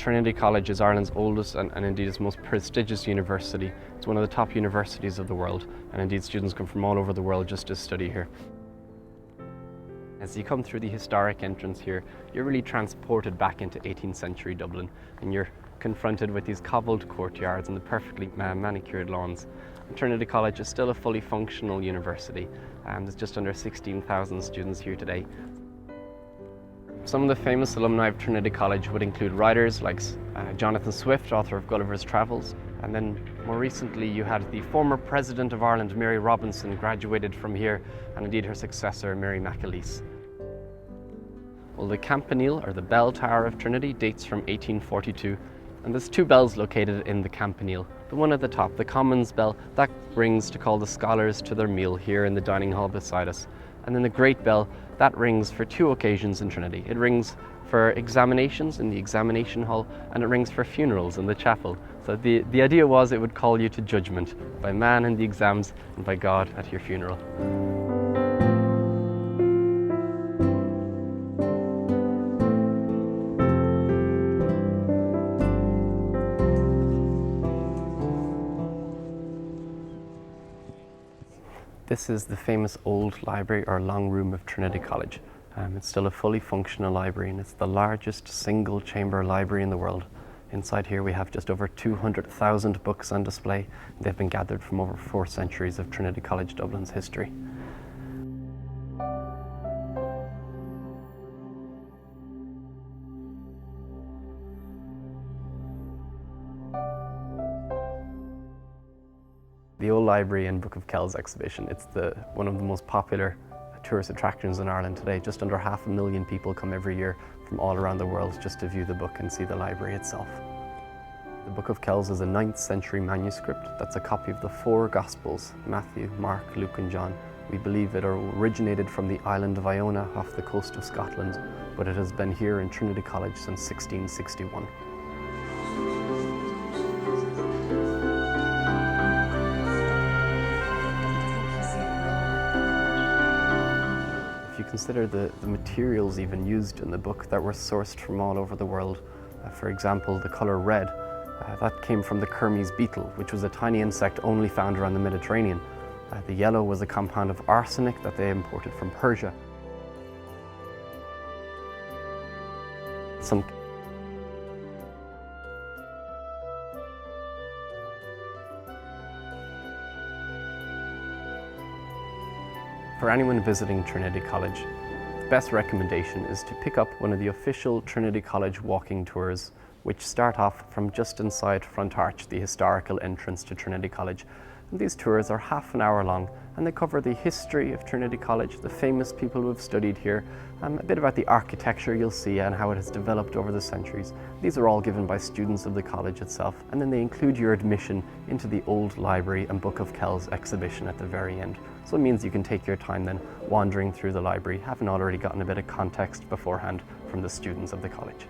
Trinity College is Ireland's oldest and indeed its most prestigious university. It's one of the top universities of the world, and indeed students come from all over the world just to study here. As you come through the historic entrance here, you're really transported back into 18th century Dublin, and you're confronted with these cobbled courtyards and the perfectly manicured lawns. And Trinity College is still a fully functional university, and there's just under 16,000 students here today. Some of the famous alumni of Trinity College would include writers like Jonathan Swift, author of Gulliver's Travels, and then more recently you had the former President of Ireland, Mary Robinson, graduated from here, and indeed her successor, Mary McAleese. Well, the campanile, or the bell tower of Trinity, dates from 1842, and there's two bells located in the campanile. The one at the top, the Commons bell, that rings to call the scholars to their meal here in the dining hall beside us. And then the Great Bell, that rings for two occasions in Trinity. It rings for examinations in the examination hall, and it rings for funerals in the chapel. So the idea was it would call you to judgment by man in the exams and by God at your funeral. This is the famous old library or long room of Trinity College. It's still a fully functional library, and it's the largest single chamber library in the world. Inside here we have just over 200,000 books on display. They've been gathered from over 4 centuries of Trinity College Dublin's history. The Old Library and Book of Kells exhibition, it's one of the most popular tourist attractions in Ireland today. Just under 500,000 people come every year from all around the world just to view the book and see the library itself. The Book of Kells is a 9th century manuscript that's a copy of the 4 Gospels, Matthew, Mark, Luke and John. We believe it originated from the island of Iona off the coast of Scotland, but it has been here in Trinity College since 1661. Consider the materials even used in the book that were sourced from all over the world. For example, the colour red, that came from the Kermes beetle, which was a tiny insect only found around the Mediterranean. The yellow was a compound of arsenic that they imported from Persia. For anyone visiting Trinity College, the best recommendation is to pick up one of the official Trinity College walking tours, which start off from just inside Front Arch, the historical entrance to Trinity College. And these tours are half an hour long, and they cover the history of Trinity College, the famous people who have studied here, a bit about the architecture you'll see and how it has developed over the centuries. These are all given by students of the college itself, and then they include your admission into the Old Library and Book of Kells exhibition at the very end. So it means you can take your time then wandering through the library, having already gotten a bit of context beforehand from the students of the college.